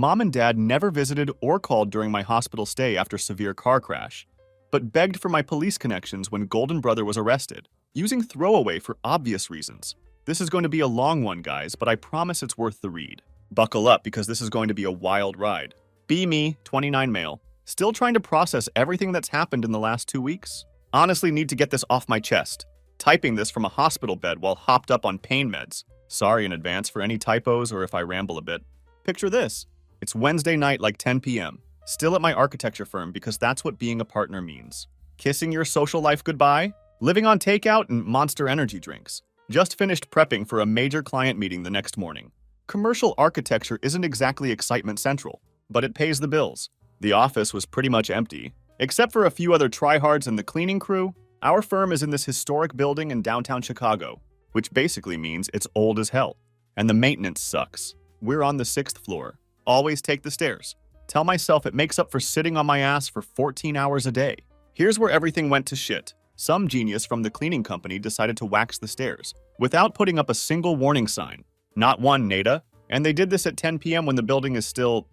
Mom and Dad never visited or called during my hospital stay after severe car crash, but begged for my police connections when Golden Brother was arrested, using throwaway for obvious reasons. This is going to be a long one, guys, but I promise it's worth the read. Buckle up because this is going to be a wild ride. Be me, 29 male, still trying to process everything that's happened in the last 2 weeks. Honestly need to get this off my chest. Typing this from a hospital bed while hopped up on pain meds. Sorry in advance for any typos or if I ramble a bit. Picture this. It's Wednesday night like 10 p.m. Still at my architecture firm because that's what being a partner means. Kissing your social life goodbye? Living on takeout and Monster Energy drinks. Just finished prepping for a major client meeting the next morning. Commercial architecture isn't exactly excitement central, but it pays the bills. The office was pretty much empty. Except for a few other tryhards and the cleaning crew, our firm is in this historic building in downtown Chicago, which basically means it's old as hell. And the maintenance sucks. We're on the 6th floor. Always take the stairs. Tell myself it makes up for sitting on my ass for 14 hours a day. Here's where everything went to shit. Some genius from the cleaning company decided to wax the stairs without putting up a single warning sign. Not one, Nada. And they did this at 10 p.m. when the building is still,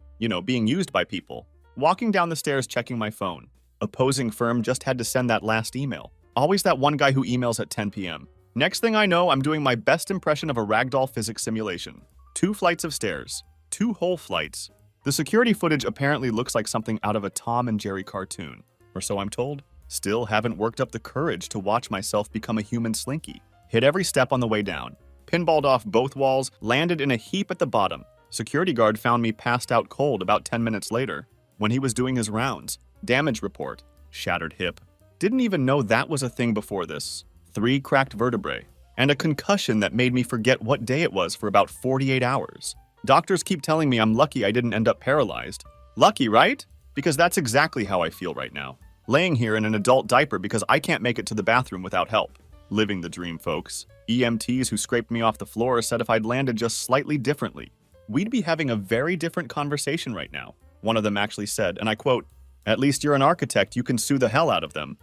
being used by people. Walking down the stairs checking my phone. Opposing firm just had to send that last email. Always that one guy who emails at 10 p.m. Next thing I know, I'm doing my best impression of a ragdoll physics simulation. 2 flights of stairs. 2 whole flights. The security footage apparently looks like something out of a Tom and Jerry cartoon. Or so I'm told. Still haven't worked up the courage to watch myself become a human slinky. Hit every step on the way down. Pinballed off both walls, landed in a heap at the bottom. Security guard found me passed out cold about 10 minutes later when he was doing his rounds. Damage report. Shattered hip. Didn't even know that was a thing before this. 3 cracked vertebrae. And a concussion that made me forget what day it was for about 48 hours. Doctors keep telling me I'm lucky I didn't end up paralyzed. Lucky, right? Because that's exactly how I feel right now. Laying here in an adult diaper because I can't make it to the bathroom without help. Living the dream, folks. EMTs who scraped me off the floor said if I'd landed just slightly differently, we'd be having a very different conversation right now. One of them actually said, and I quote, "At least you're an architect, you can sue the hell out of them."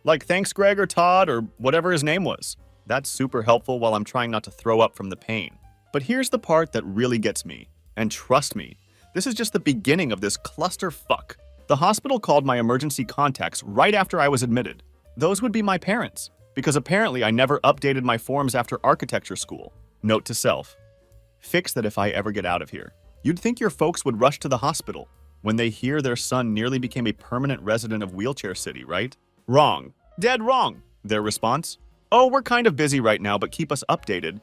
Like, thanks Greg or Todd or whatever his name was. That's super helpful while I'm trying not to throw up from the pain. But here's the part that really gets me. And trust me, this is just the beginning of this clusterfuck. The hospital called my emergency contacts right after I was admitted. Those would be my parents, because apparently I never updated my forms after architecture school. Note to self. Fix that if I ever get out of here. You'd think your folks would rush to the hospital when they hear their son nearly became a permanent resident of Wheelchair City, right? Wrong. Dead wrong. Their response? Oh, we're kind of busy right now, but keep us updated.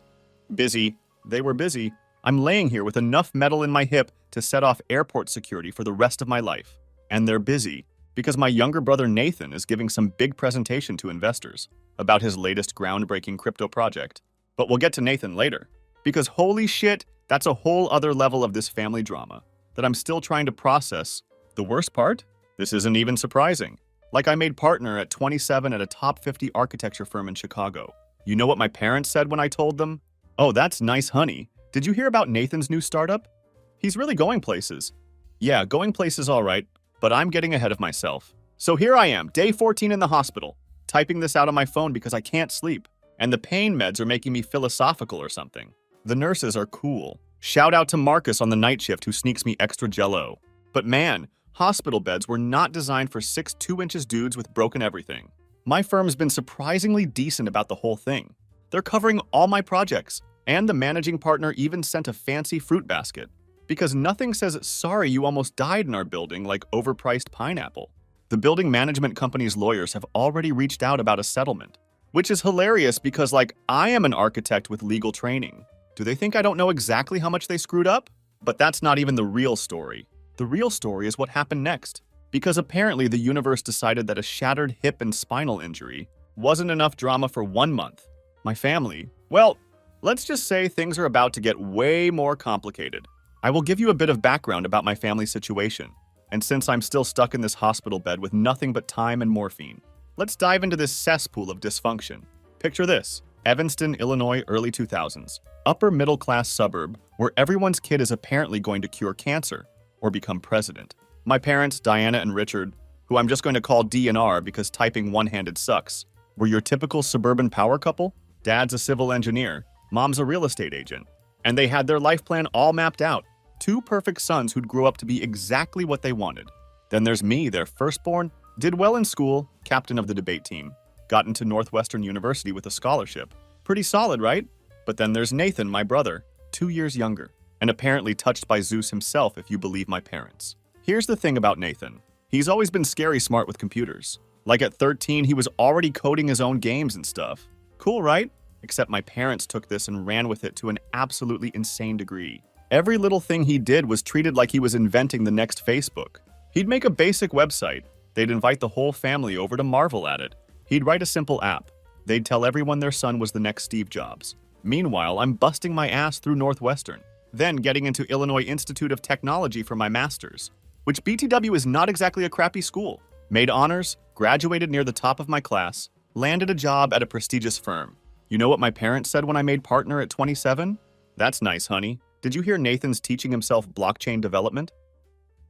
Busy. They were busy. I'm laying here with enough metal in my hip to set off airport security for the rest of my life. And they're busy because my younger brother Nathan is giving some big presentation to investors about his latest groundbreaking crypto project. But we'll get to Nathan later, because holy shit, that's a whole other level of this family drama that I'm still trying to process. The worst part? This isn't even surprising. Like I made partner at 27 at a top 50 architecture firm in Chicago. You know what my parents said when I told them? Oh, that's nice, honey. Did you hear about Nathan's new startup? He's really going places. Yeah, going places all right, but I'm getting ahead of myself. So here I am, day 14 in the hospital, typing this out on my phone because I can't sleep, and the pain meds are making me philosophical or something. The nurses are cool. Shout out to Marcus on the night shift who sneaks me extra jello. But man, hospital beds were not designed for 6 2-inch dudes with broken everything. My firm's been surprisingly decent about the whole thing. They're covering all my projects, and the managing partner even sent a fancy fruit basket. Because nothing says sorry you almost died in our building like overpriced pineapple. The building management company's lawyers have already reached out about a settlement, which is hilarious because I am an architect with legal training. Do they think I don't know exactly how much they screwed up? But that's not even the real story. The real story is what happened next, because apparently the universe decided that a shattered hip and spinal injury wasn't enough drama for 1 month. My family, well, let's just say things are about to get way more complicated. I will give you a bit of background about my family situation, and since I'm still stuck in this hospital bed with nothing but time and morphine, let's dive into this cesspool of dysfunction. Picture this, Evanston, Illinois, early 2000s, upper middle class suburb where everyone's kid is apparently going to cure cancer or become president. My parents, Diana and Richard, who I'm just going to call D and R because typing one-handed sucks, were your typical suburban power couple. Dad's a civil engineer, mom's a real estate agent, and they had their life plan all mapped out. Two perfect sons who'd grow up to be exactly what they wanted. Then there's me, their firstborn, did well in school, captain of the debate team, got into Northwestern University with a scholarship. Pretty solid, right? But then there's Nathan, my brother, 2 years younger, and apparently touched by Zeus himself if you believe my parents. Here's the thing about Nathan. He's always been scary smart with computers. Like at 13, he was already coding his own games and stuff. Cool, right? Except my parents took this and ran with it to an absolutely insane degree. Every little thing he did was treated like he was inventing the next Facebook. He'd make a basic website. They'd invite the whole family over to marvel at it. He'd write a simple app. They'd tell everyone their son was the next Steve Jobs. Meanwhile, I'm busting my ass through Northwestern, then getting into Illinois Institute of Technology for my master's, which BTW is not exactly a crappy school. Made honors, graduated near the top of my class, landed a job at a prestigious firm. You know what my parents said when I made partner at 27? That's nice, honey. Did you hear Nathan's teaching himself blockchain development?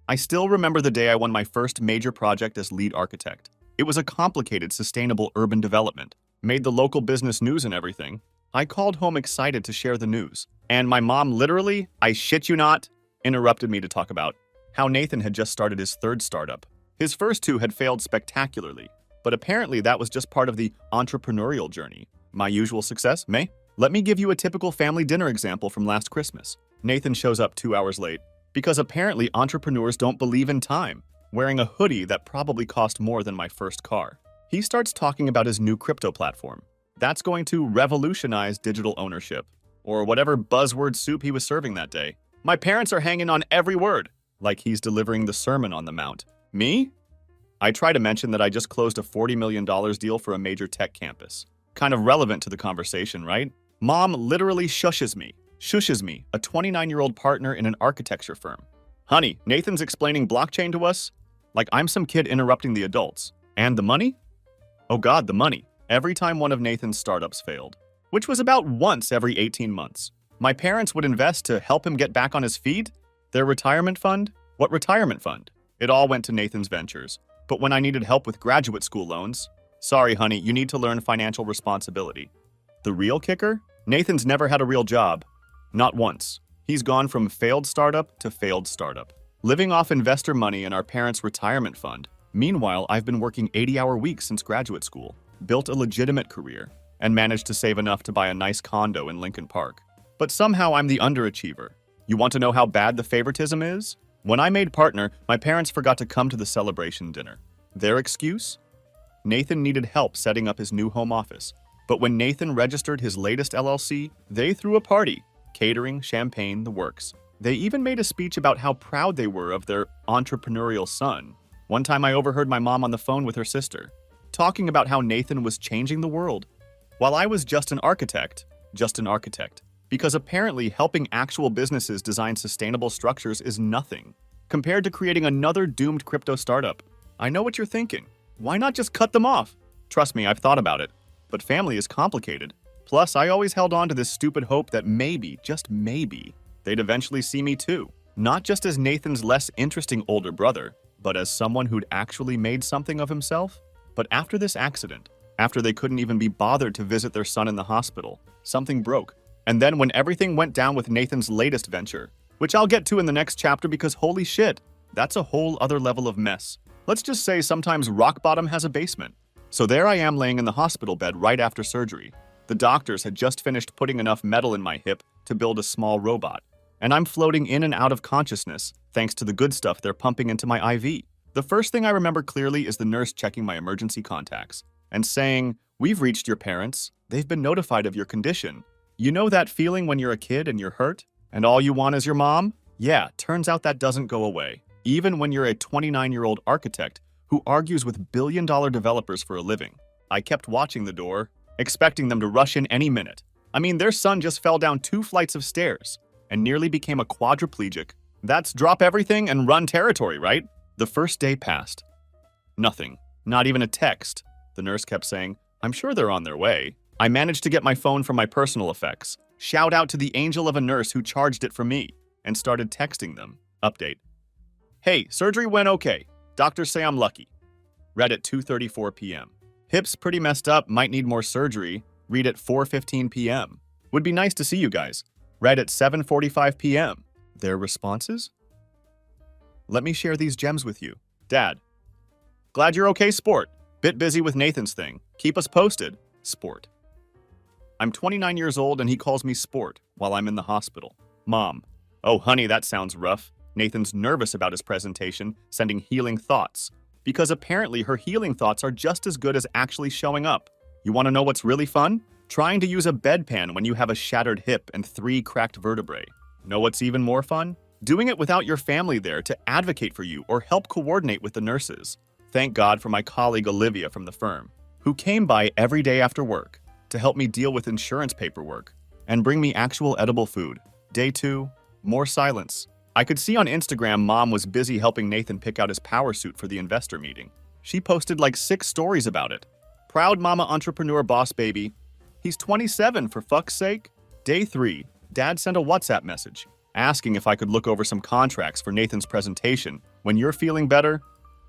I still remember the day I won my first major project as lead architect. It was a complicated, sustainable urban development. Made the local business news and everything. I called home excited to share the news. And my mom literally, I shit you not, interrupted me to talk about how Nathan had just started his third startup. His first two had failed spectacularly, but apparently that was just part of the entrepreneurial journey. My usual success, May? Let me give you a typical family dinner example from last Christmas. Nathan shows up 2 hours late because apparently entrepreneurs don't believe in time, wearing a hoodie that probably cost more than my first car. He starts talking about his new crypto platform. That's going to revolutionize digital ownership, or whatever buzzword soup he was serving that day. My parents are hanging on every word, like he's delivering the Sermon on the Mount. Me? I try to mention that I just closed a $40 million deal for a major tech campus. Kind of relevant to the conversation, right? Mom literally shushes me, a 29-year-old partner in an architecture firm. Honey, Nathan's explaining blockchain to us? Like I'm some kid interrupting the adults. And the money? Oh God, the money. Every time one of Nathan's startups failed, which was about once every 18 months, my parents would invest to help him get back on his feet. Their retirement fund? What retirement fund? It all went to Nathan's ventures. But when I needed help with graduate school loans, sorry, honey, you need to learn financial responsibility. The real kicker? Nathan's never had a real job. Not once. He's gone from failed startup to failed startup, living off investor money in our parents' retirement fund. Meanwhile, I've been working 80-hour weeks since graduate school, built a legitimate career, and managed to save enough to buy a nice condo in Lincoln Park. But somehow I'm the underachiever. You want to know how bad the favoritism is? When I made partner, my parents forgot to come to the celebration dinner. Their excuse? Nathan needed help setting up his new home office. But when Nathan registered his latest LLC, they threw a party. Catering, champagne, the works. They even made a speech about how proud they were of their entrepreneurial son. One time I overheard my mom on the phone with her sister, talking about how Nathan was changing the world, while I was just an architect. Because apparently helping actual businesses design sustainable structures is nothing, compared to creating another doomed crypto startup. I know what you're thinking. Why not just cut them off? Trust me, I've thought about it. But family is complicated. Plus, I always held on to this stupid hope that maybe, just maybe, they'd eventually see me too. Not just as Nathan's less interesting older brother, but as someone who'd actually made something of himself. But after this accident, after they couldn't even be bothered to visit their son in the hospital, something broke. And then when everything went down with Nathan's latest venture, which I'll get to in the next chapter because holy shit, that's a whole other level of mess. Let's just say sometimes rock bottom has a basement. So there I am laying in the hospital bed right after surgery. The doctors had just finished putting enough metal in my hip to build a small robot. And I'm floating in and out of consciousness thanks to the good stuff they're pumping into my IV. The first thing I remember clearly is the nurse checking my emergency contacts and saying, "We've reached your parents. They've been notified of your condition. You know that feeling when you're a kid and you're hurt and all you want is your mom? Yeah, turns out that doesn't go away. Even when you're a 29-year-old architect who argues with billion-dollar developers for a living." I kept watching the door, expecting them to rush in any minute. I mean, their son just fell down 2 flights of stairs and nearly became a quadriplegic. That's drop everything and run territory, right? The first day passed. Nothing. Not even a text. The nurse kept saying, "I'm sure they're on their way." I managed to get my phone from my personal effects, shout out to the angel of a nurse who charged it for me, and started texting them. Update. "Hey, surgery went okay. Doctors say I'm lucky." Read at 2:34 p.m. "Hips pretty messed up, might need more surgery." Read at 4:15 p.m. "Would be nice to see you guys." Read at 7:45 p.m. Their responses? Let me share these gems with you. Dad. Glad you're okay, Sport. Bit busy with Nathan's thing. Keep us posted. Sport. I'm 29 years old and he calls me Sport while I'm in the hospital. Mom. Oh, honey, that sounds rough. Nathan's nervous about his presentation, sending healing thoughts. Because apparently her healing thoughts are just as good as actually showing up. You want to know what's really fun? Trying to use a bedpan when you have a shattered hip and 3 cracked vertebrae. Know what's even more fun? Doing it without your family there to advocate for you or help coordinate with the nurses. Thank God for my colleague Olivia from the firm, who came by every day after work to help me deal with insurance paperwork and bring me actual edible food. Day 2, more silence. I could see on Instagram Mom was busy helping Nathan pick out his power suit for the investor meeting. She posted like 6 stories about it. Proud mama entrepreneur boss baby. He's 27 for fuck's sake. Day 3, Dad sent a WhatsApp message asking if I could look over some contracts for Nathan's presentation. When you're feeling better?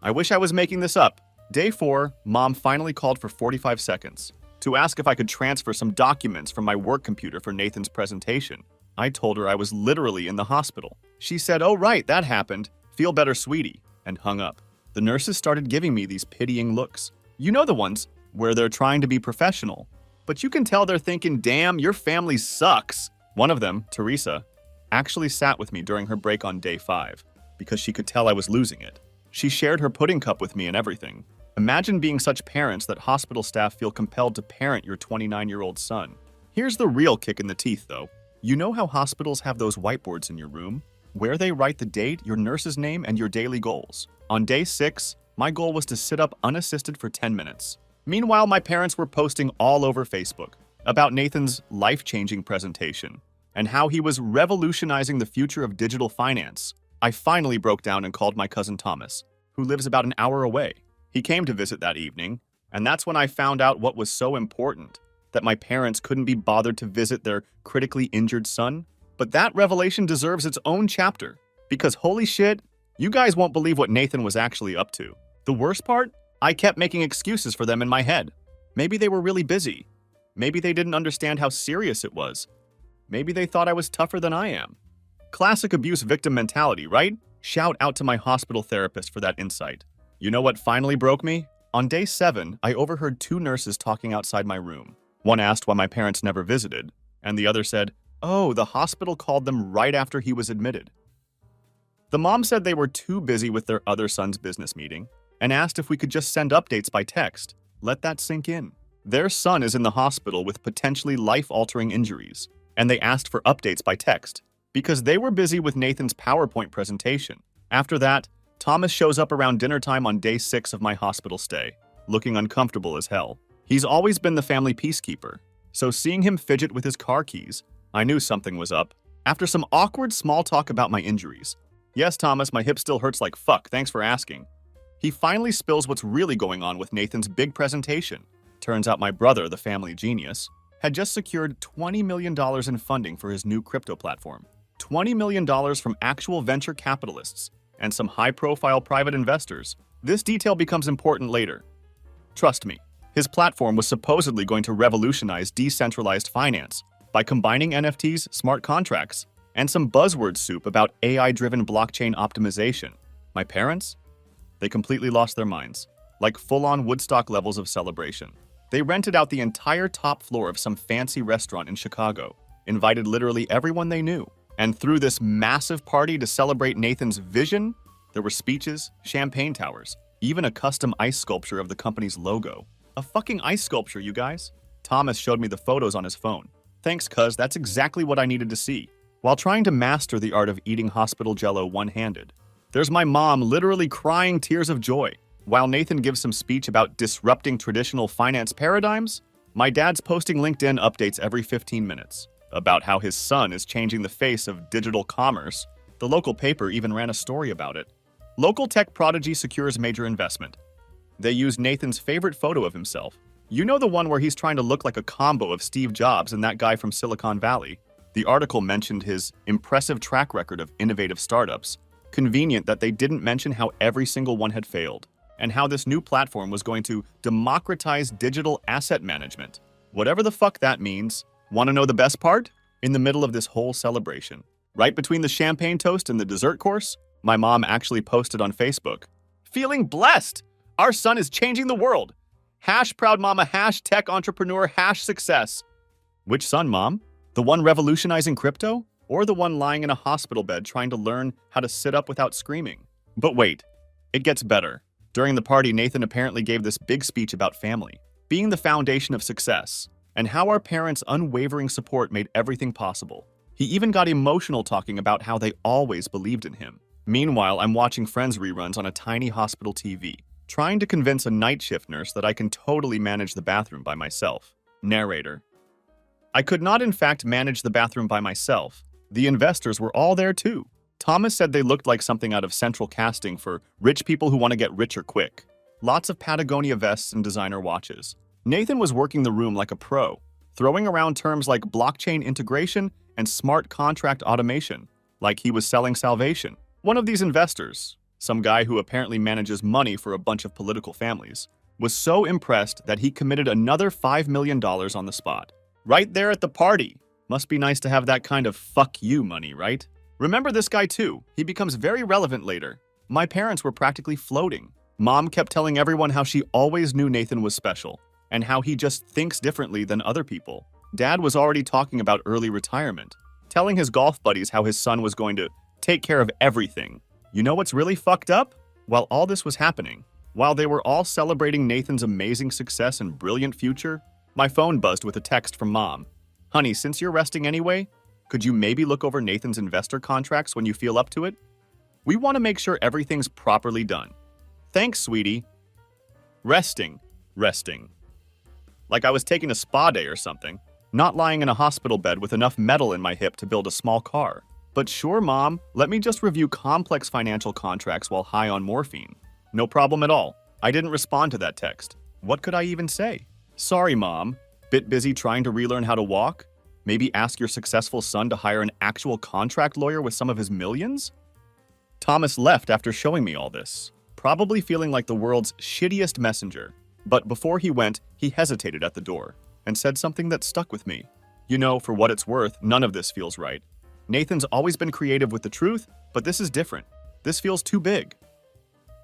I wish I was making this up. Day 4, Mom finally called for 45 seconds to ask if I could transfer some documents from my work computer for Nathan's presentation. I told her I was literally in the hospital. She said, "Oh right, that happened. Feel better, sweetie," and hung up. The nurses started giving me these pitying looks. You know the ones where they're trying to be professional, but you can tell they're thinking, damn, your family sucks. One of them, Teresa, actually sat with me during her break on day 5 because she could tell I was losing it. She shared her pudding cup with me and everything. Imagine being such parents that hospital staff feel compelled to parent your 29-year-old son. Here's the real kick in the teeth, though. You know how hospitals have those whiteboards in your room, where they write the date, your nurse's name, and your daily goals? On day 6, my goal was to sit up unassisted for 10 minutes. Meanwhile, my parents were posting all over Facebook about Nathan's life-changing presentation and how he was revolutionizing the future of digital finance. I finally broke down and called my cousin Thomas, who lives about an hour away. He came to visit that evening, and that's when I found out what was so important, that my parents couldn't be bothered to visit their critically injured son. But that revelation deserves its own chapter, because holy shit, you guys won't believe what Nathan was actually up to. The worst part? I kept making excuses for them in my head. Maybe they were really busy. Maybe they didn't understand how serious it was. Maybe they thought I was tougher than I am. Classic abuse victim mentality, right? Shout out to my hospital therapist for that insight. You know what finally broke me? On day 7, I overheard 2 nurses talking outside my room. One asked why my parents never visited, and the other said, "Oh, the hospital called them right after he was admitted." The mom said they were too busy with their other son's business meeting and asked if we could just send updates by text. Let that sink in. Their son is in the hospital with potentially life-altering injuries, and they asked for updates by text because they were busy with Nathan's PowerPoint presentation. After that, Thomas shows up around dinner time on day 6 of my hospital stay, looking uncomfortable as hell. He's always been the family peacekeeper, so seeing him fidget with his car keys, I knew something was up. After some awkward small talk about my injuries, "Yes, Thomas, my hip still hurts like fuck, thanks for asking," he finally spills what's really going on with Nathan's big presentation. Turns out my brother, the family genius, had just secured $20 million in funding for his new crypto platform. $20 million from actual venture capitalists and some high-profile private investors. This detail becomes important later. Trust me, his platform was supposedly going to revolutionize decentralized finance by combining NFTs, smart contracts, and some buzzword soup about AI-driven blockchain optimization. My parents? They completely lost their minds, like full-on Woodstock levels of celebration. They rented out the entire top floor of some fancy restaurant in Chicago, invited literally everyone they knew, and threw this massive party to celebrate Nathan's vision. There were speeches, champagne towers, even a custom ice sculpture of the company's logo. A fucking ice sculpture, you guys. Thomas showed me the photos on his phone. Thanks, cuz that's exactly what I needed to see. While trying to master the art of eating hospital jello one-handed, there's my mom literally crying tears of joy. While Nathan gives some speech about disrupting traditional finance paradigms, my dad's posting LinkedIn updates every 15 minutes about how his son is changing the face of digital commerce. The local paper even ran a story about it. Local tech prodigy secures major investment. They used Nathan's favorite photo of himself. You know the one where he's trying to look like a combo of Steve Jobs and that guy from Silicon Valley? The article mentioned his impressive track record of innovative startups. Convenient that they didn't mention how every single one had failed, and how this new platform was going to democratize digital asset management. Whatever the fuck that means. Want to know the best part? In the middle of this whole celebration, Right between the champagne toast and the dessert course, my mom actually posted on Facebook, "Feeling blessed! Our son is changing the world! Hash proud mama, hash tech entrepreneur, hash success." Which son, Mom? The one revolutionizing crypto? Or the one lying in a hospital bed trying to learn how to sit up without screaming? But wait, it gets better. During the party, Nathan apparently gave this big speech about family, being the foundation of success, and how our parents' unwavering support made everything possible. He even got emotional talking about how they always believed in him. Meanwhile, I'm watching Friends reruns on a tiny hospital TV, trying to convince a night shift nurse that I can totally manage the bathroom by myself. Narrator. I could not in fact manage the bathroom by myself. The investors were all there too. Thomas said they looked like something out of central casting for rich people who want to get richer quick. Lots of Patagonia vests and designer watches. Nathan was working the room like a pro, throwing around terms like blockchain integration and smart contract automation, like he was selling salvation. One of these investors, some guy who apparently manages money for a bunch of political families, was so impressed that he committed another $5 million on the spot. Right there at the party. Must be nice to have that kind of fuck you money, right? Remember this guy too. He becomes very relevant later. My parents were practically floating. Mom kept telling everyone how she always knew Nathan was special, and how he just thinks differently than other people. Dad was already talking about early retirement, telling his golf buddies how his son was going to take care of everything. You know what's really fucked up? While all this was happening, while they were all celebrating Nathan's amazing success and brilliant future, my phone buzzed with a text from Mom. "Honey, since you're resting anyway, could you maybe look over Nathan's investor contracts when you feel up to it? We want to make sure everything's properly done. Thanks, sweetie." Resting. Like I was taking a spa day or something, not lying in a hospital bed with enough metal in my hip to build a small car. But sure, Mom, let me just review complex financial contracts while high on morphine. No problem at all. I didn't respond to that text. What could I even say? "Sorry, Mom. Bit busy trying to relearn how to walk? Maybe ask your successful son to hire an actual contract lawyer with some of his millions?" Thomas left after showing me all this, probably feeling like the world's shittiest messenger. But before he went, he hesitated at the door and said something that stuck with me. "You know, for what it's worth, none of this feels right. Nathan's always been creative with the truth, but this is different. This feels too big."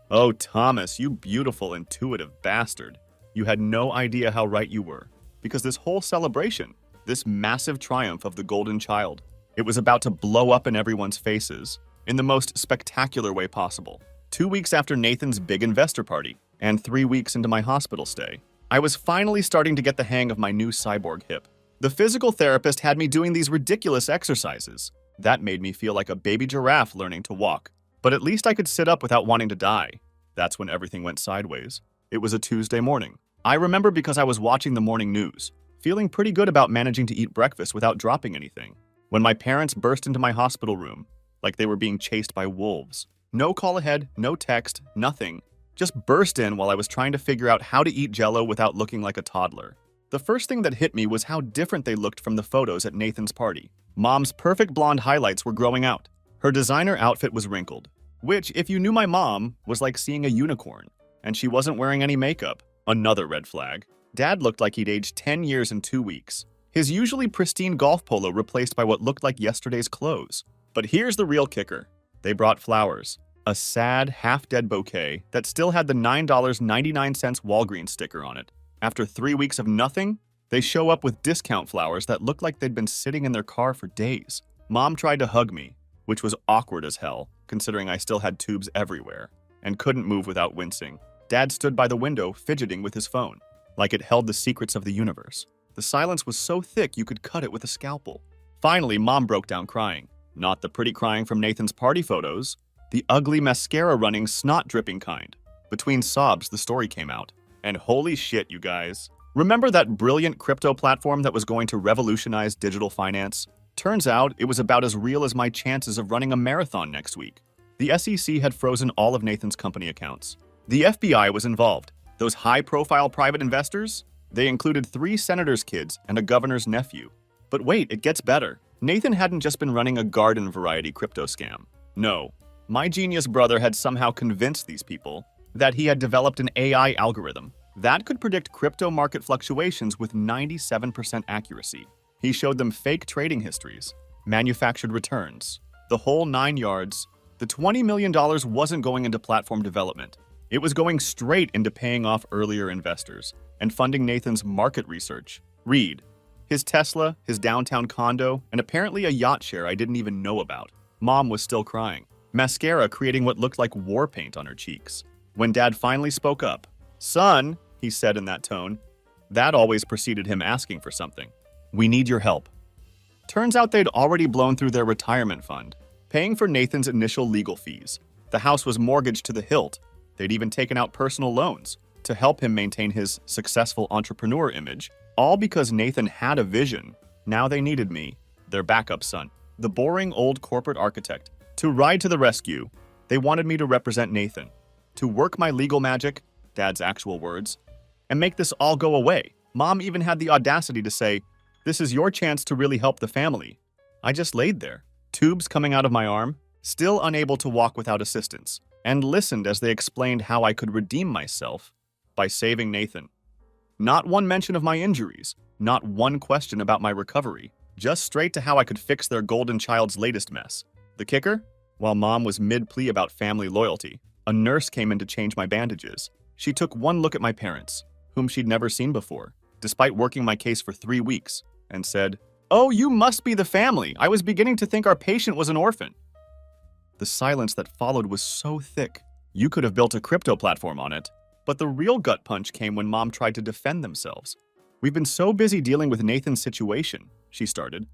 Oh, Thomas, you beautiful, intuitive bastard. You had no idea how right you were. Because this whole celebration, this massive triumph of the golden child, it was about to blow up in everyone's faces in the most spectacular way possible. 2 weeks after Nathan's big investor party, and 3 weeks into my hospital stay, I was finally starting to get the hang of my new cyborg hip. The physical therapist had me doing these ridiculous exercises. That made me feel like a baby giraffe learning to walk. But at least I could sit up without wanting to die. That's when everything went sideways. It was a Tuesday morning. I remember because I was watching the morning news, feeling pretty good about managing to eat breakfast without dropping anything, when my parents burst into my hospital room like they were being chased by wolves. No call ahead, no text, nothing. Just burst in while I was trying to figure out how to eat Jell-O without looking like a toddler. The first thing that hit me was how different they looked from the photos at Nathan's party. Mom's perfect blonde highlights were growing out. Her designer outfit was wrinkled, which, if you knew my mom, was like seeing a unicorn. And she wasn't wearing any makeup. Another red flag. Dad looked like he'd aged 10 years in 2 weeks. His usually pristine golf polo replaced by what looked like yesterday's clothes. But here's the real kicker. They brought flowers. A sad, half-dead bouquet that still had the $9.99 Walgreens sticker on it. After 3 weeks of nothing, they show up with discount flowers that looked like they'd been sitting in their car for days. Mom tried to hug me, which was awkward as hell, considering I still had tubes everywhere, and couldn't move without wincing. Dad stood by the window, fidgeting with his phone, like it held the secrets of the universe. The silence was so thick you could cut it with a scalpel. Finally, Mom broke down crying. Not the pretty crying from Nathan's party photos, the ugly mascara-running, snot-dripping kind. Between sobs, the story came out. And holy shit, you guys. Remember that brilliant crypto platform that was going to revolutionize digital finance? Turns out it was about as real as my chances of running a marathon next week. The SEC had frozen all of Nathan's company accounts. The FBI was involved. Those high-profile private investors? They included 3 senators' kids and a governor's nephew. But wait, it gets better. Nathan hadn't just been running a garden-variety crypto scam. No, my genius brother had somehow convinced these people that he had developed an AI algorithm that could predict crypto market fluctuations with 97% accuracy. He showed them fake trading histories, manufactured returns, the whole 9 yards. The $20 million wasn't going into platform development. It was going straight into paying off earlier investors and funding Nathan's market research. Read, his Tesla, his downtown condo, and apparently a yacht share I didn't even know about. Mom was still crying, mascara creating what looked like war paint on her cheeks. When Dad finally spoke up, "Son," he said in that tone, that always preceded him asking for something. "We need your help." Turns out they'd already blown through their retirement fund, paying for Nathan's initial legal fees. The house was mortgaged to the hilt. They'd even taken out personal loans to help him maintain his successful entrepreneur image, all because Nathan had a vision. Now they needed me, their backup son, the boring old corporate architect, to ride to the rescue. They wanted me to represent Nathan, to work my legal magic, Dad's actual words, and make this all go away. Mom even had the audacity to say, "This is your chance to really help the family." I just laid there, tubes coming out of my arm, still unable to walk without assistance, and listened as they explained how I could redeem myself by saving Nathan. Not one mention of my injuries, not one question about my recovery, just straight to how I could fix their golden child's latest mess. The kicker? While Mom was mid-plea about family loyalty, a nurse came in to change my bandages. She took one look at my parents, whom she'd never seen before, despite working my case for 3 weeks, and said, "Oh, you must be the family. I was beginning to think our patient was an orphan." The silence that followed was so thick, you could have built a crypto platform on it. But the real gut punch came when Mom tried to defend themselves. "We've been so busy dealing with Nathan's situation," she started.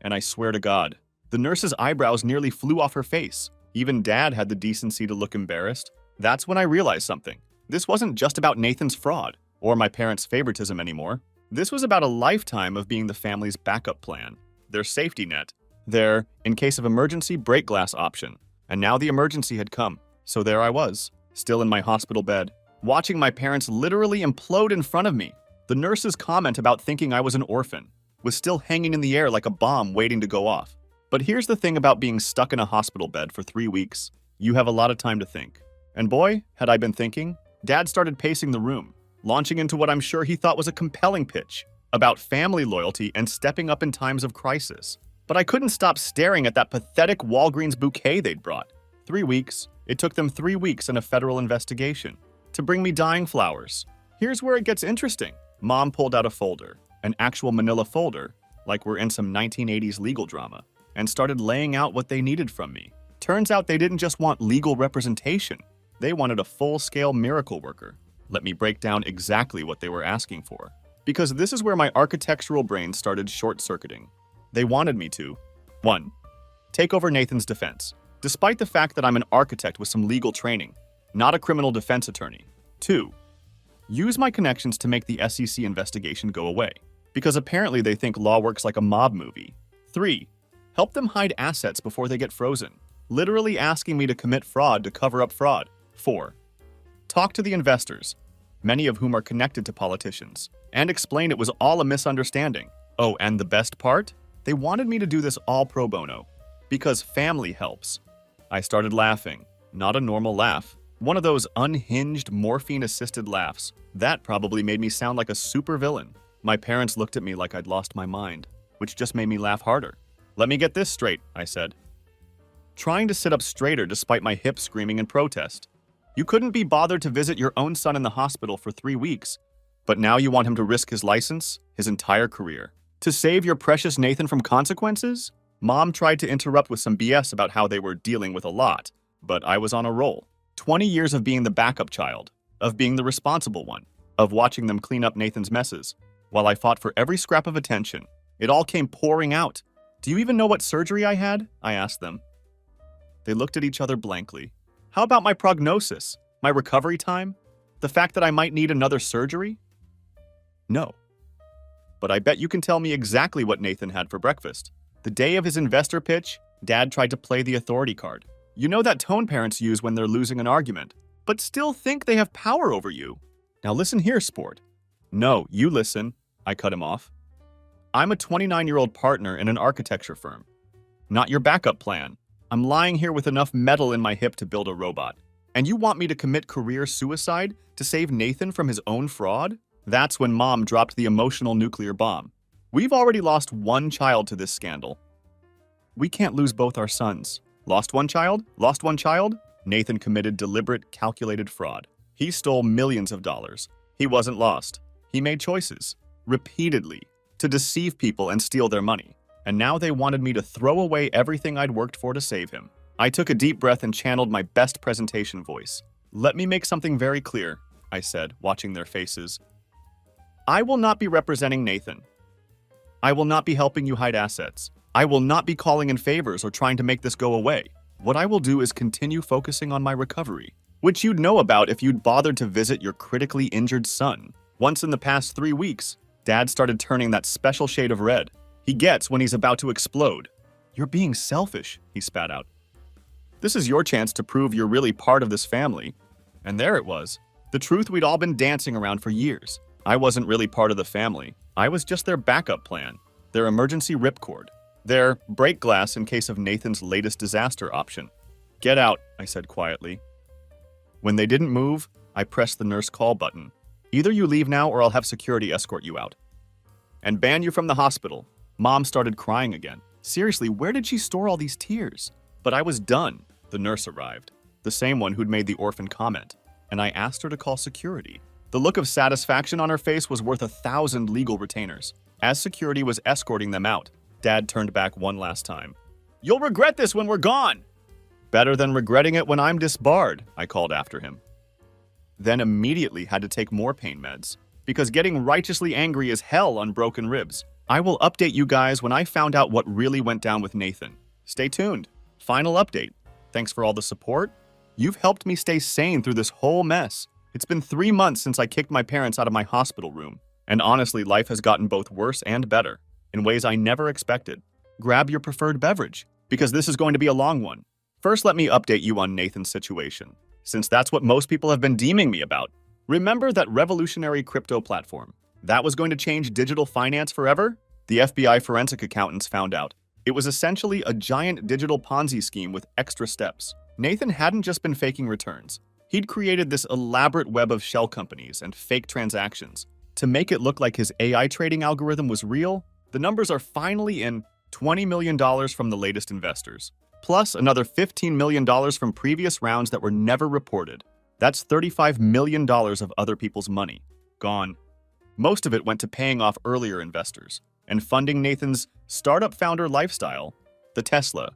And I swear to God, the nurse's eyebrows nearly flew off her face. Even Dad had the decency to look embarrassed. That's when I realized something. This wasn't just about Nathan's fraud or my parents' favoritism anymore. This was about a lifetime of being the family's backup plan, their safety net, their, in case of emergency, break glass option. And now the emergency had come. So there I was, still in my hospital bed, watching my parents literally implode in front of me. The nurse's comment about thinking I was an orphan was still hanging in the air like a bomb waiting to go off. But here's the thing about being stuck in a hospital bed for 3 weeks. You have a lot of time to think. And boy, had I been thinking. Dad started pacing the room, launching into what I'm sure he thought was a compelling pitch about family loyalty and stepping up in times of crisis. But I couldn't stop staring at that pathetic Walgreens bouquet they'd brought. 3 weeks. It took them 3 weeks and a federal investigation to bring me dying flowers. Here's where it gets interesting. Mom pulled out a folder, an actual manila folder, like we're in some 1980s legal drama, and started laying out what they needed from me. Turns out they didn't just want legal representation. They wanted a full-scale miracle worker. Let me break down exactly what they were asking for, because this is where my architectural brain started short-circuiting. They wanted me to 1. Take over Nathan's defense, despite the fact that I'm an architect with some legal training, not a criminal defense attorney. 2. Use my connections to make the SEC investigation go away, because apparently they think law works like a mob movie. 3. Help them hide assets before they get frozen, literally asking me to commit fraud to cover up fraud. 4. Talk to the investors, many of whom are connected to politicians, and explain it was all a misunderstanding. Oh, and the best part? They wanted me to do this all pro bono, because family helps. I started laughing, not a normal laugh, one of those unhinged, morphine-assisted laughs. That probably made me sound like a supervillain. My parents looked at me like I'd lost my mind, which just made me laugh harder. "Let me get this straight," I said, trying to sit up straighter despite my hip screaming in protest. "You couldn't be bothered to visit your own son in the hospital for 3 weeks, but now you want him to risk his license, his entire career, to save your precious Nathan from consequences?" Mom tried to interrupt with some BS about how they were dealing with a lot, but I was on a roll. 20 years of being the backup child, of being the responsible one, of watching them clean up Nathan's messes, while I fought for every scrap of attention. It all came pouring out. "Do you even know what surgery I had?" I asked them. They looked at each other blankly. "How about my prognosis? My recovery time? The fact that I might need another surgery?" "No. But I bet you can tell me exactly what Nathan had for breakfast." The day of his investor pitch, Dad tried to play the authority card. You know that tone parents use when they're losing an argument, but still think they have power over you. "Now listen here, sport." "No, you listen," I cut him off. "I'm a 29-year-old partner in an architecture firm. Not your backup plan. I'm lying here with enough metal in my hip to build a robot. And you want me to commit career suicide to save Nathan from his own fraud?" That's when Mom dropped the emotional nuclear bomb. "We've already lost one child to this scandal. We can't lose both our sons. Lost one child? Lost one child? Nathan committed deliberate, calculated fraud. He stole millions of dollars. He wasn't lost. He made choices, repeatedly, to deceive people and steal their money. And now they wanted me to throw away everything I'd worked for to save him. I took a deep breath and channeled my best presentation voice. Let me make something very clear, I said, watching their faces. I will not be representing Nathan. I will not be helping you hide assets. I will not be calling in favors or trying to make this go away. What I will do is continue focusing on my recovery, which you'd know about if you'd bothered to visit your critically injured son. Once in the past 3 weeks, Dad started turning that special shade of red he gets when he's about to explode. You're being selfish, he spat out. This is your chance to prove you're really part of this family. And there it was, the truth we'd all been dancing around for years. I wasn't really part of the family. I was just their backup plan, their emergency ripcord, their break glass in case of Nathan's latest disaster option. Get out, I said quietly. When they didn't move, I pressed the nurse call button. Either you leave now or I'll have security escort you out. And ban you from the hospital. Mom started crying again. Seriously, where did she store all these tears? But I was done. The nurse arrived, the same one who'd made the orphan comment, and I asked her to call security. The look of satisfaction on her face was worth 1,000 legal retainers. As security was escorting them out, Dad turned back one last time. You'll regret this when we're gone! Better than regretting it when I'm disbarred, I called after him. Then immediately had to take more pain meds, because getting righteously angry is hell on broken ribs. I will update you guys when I found out what really went down with Nathan. Stay tuned. Final update. Thanks for all the support. You've helped me stay sane through this whole mess. It's been 3 months since I kicked my parents out of my hospital room, and honestly, life has gotten both worse and better, in ways I never expected. Grab your preferred beverage, because this is going to be a long one. First, let me update you on Nathan's situation, since that's what most people have been deeming me about. Remember that revolutionary crypto platform? That was going to change digital finance forever? The FBI forensic accountants found out. It was essentially a giant digital Ponzi scheme with extra steps. Nathan hadn't just been faking returns. He'd created this elaborate web of shell companies and fake transactions. To make it look like his AI trading algorithm was real, the numbers are finally in. $20 million from the latest investors, plus another $15 million from previous rounds that were never reported. That's $35 million of other people's money. Gone. Most of it went to paying off earlier investors and funding Nathan's startup founder lifestyle, the Tesla,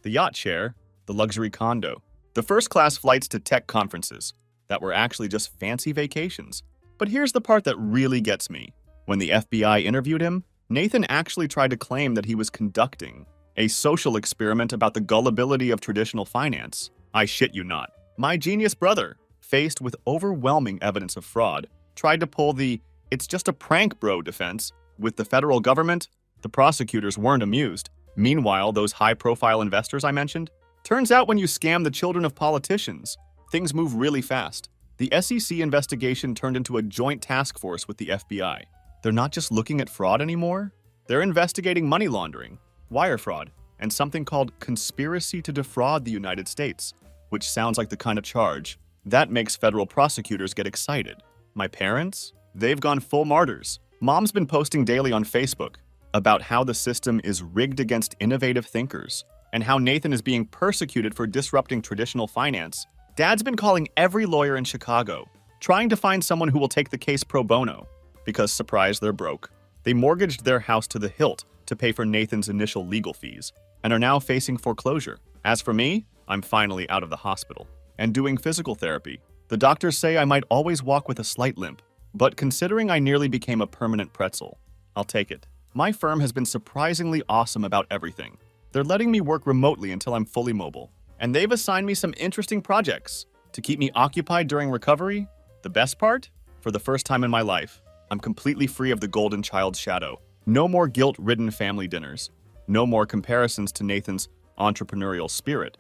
the yacht share, the luxury condo, the first-class flights to tech conferences that were actually just fancy vacations. But here's the part that really gets me. When the FBI interviewed him, Nathan actually tried to claim that he was conducting a social experiment about the gullibility of traditional finance. I shit you not. My genius brother, faced with overwhelming evidence of fraud, tried to pull the "it's just a prank, bro" defense with the federal government. The prosecutors weren't amused. Meanwhile, those high-profile investors I mentioned, turns out when you scam the children of politicians, things move really fast. The SEC investigation turned into a joint task force with the FBI. They're not just looking at fraud anymore. They're investigating money laundering, wire fraud, and something called conspiracy to defraud the United States, which sounds like the kind of charge that makes federal prosecutors get excited. My parents? They've gone full martyrs. Mom's been posting daily on Facebook about how the system is rigged against innovative thinkers and how Nathan is being persecuted for disrupting traditional finance. Dad's been calling every lawyer in Chicago, trying to find someone who will take the case pro bono. Because, surprise, they're broke. They mortgaged their house to the hilt to pay for Nathan's initial legal fees and are now facing foreclosure. As for me, I'm finally out of the hospital and doing physical therapy. The doctors say I might always walk with a slight limp, but considering I nearly became a permanent pretzel, I'll take it. My firm has been surprisingly awesome about everything. They're letting me work remotely until I'm fully mobile, and they've assigned me some interesting projects to keep me occupied during recovery. The best part? For the first time in my life, I'm completely free of the golden child's shadow. No more guilt-ridden family dinners. No more comparisons to Nathan's entrepreneurial spirit.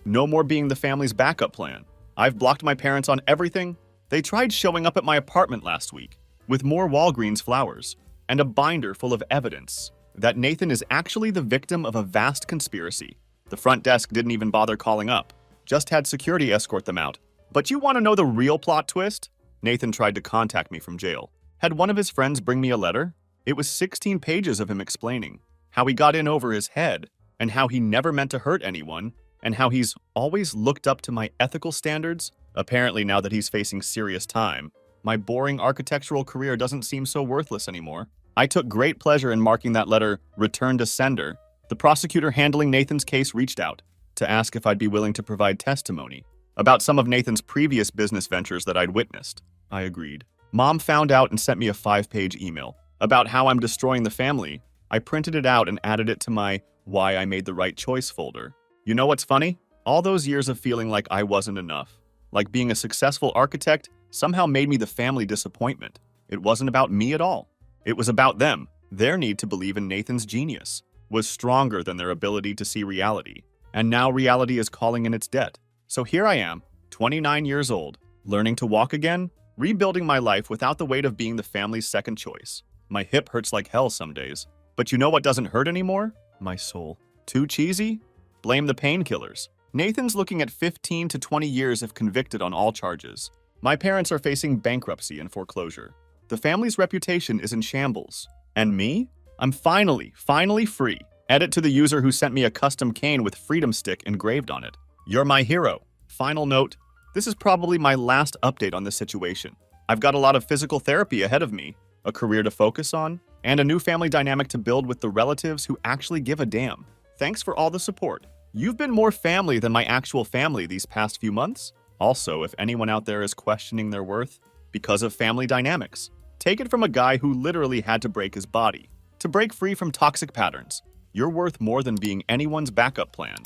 No more being the family's backup plan. I've blocked my parents on everything. They tried showing up at my apartment last week with more Walgreens flowers and a binder full of evidence that Nathan is actually the victim of a vast conspiracy. The front desk didn't even bother calling up, just had security escort them out. But you want to know the real plot twist? Nathan tried to contact me from jail. Had one of his friends bring me a letter? It was 16 pages of him explaining how he got in over his head and how he never meant to hurt anyone, and how he's always looked up to my ethical standards. Apparently, now that he's facing serious time, my boring architectural career doesn't seem so worthless anymore. I took great pleasure in marking that letter "Return to Sender." The prosecutor handling Nathan's case reached out to ask if I'd be willing to provide testimony about some of Nathan's previous business ventures that I'd witnessed. I agreed. Mom found out and sent me a 5-page email about how I'm destroying the family. I printed it out and added it to my "Why I Made the Right Choice" folder. You know what's funny? All those years of feeling like I wasn't enough, like being a successful architect, somehow made me the family disappointment. It wasn't about me at all. It was about them. Their need to believe in Nathan's genius was stronger than their ability to see reality. And now reality is calling in its debt. So here I am, 29 years old, learning to walk again, rebuilding my life without the weight of being the family's second choice. My hip hurts like hell some days. But you know what doesn't hurt anymore? My soul. Too cheesy? Blame the painkillers. Nathan's looking at 15 to 20 years if convicted on all charges. My parents are facing bankruptcy and foreclosure. The family's reputation is in shambles. And me? I'm finally free. Edit to the user who sent me a custom cane with Freedom Stick engraved on it. You're my hero. Final note, this is probably my last update on this situation. I've got a lot of physical therapy ahead of me, a career to focus on, and a new family dynamic to build with the relatives who actually give a damn. Thanks for all the support. You've been more family than my actual family these past few months. Also, if anyone out there is questioning their worth because of family dynamics, take it from a guy who literally had to break his body to break free from toxic patterns. You're worth more than being anyone's backup plan.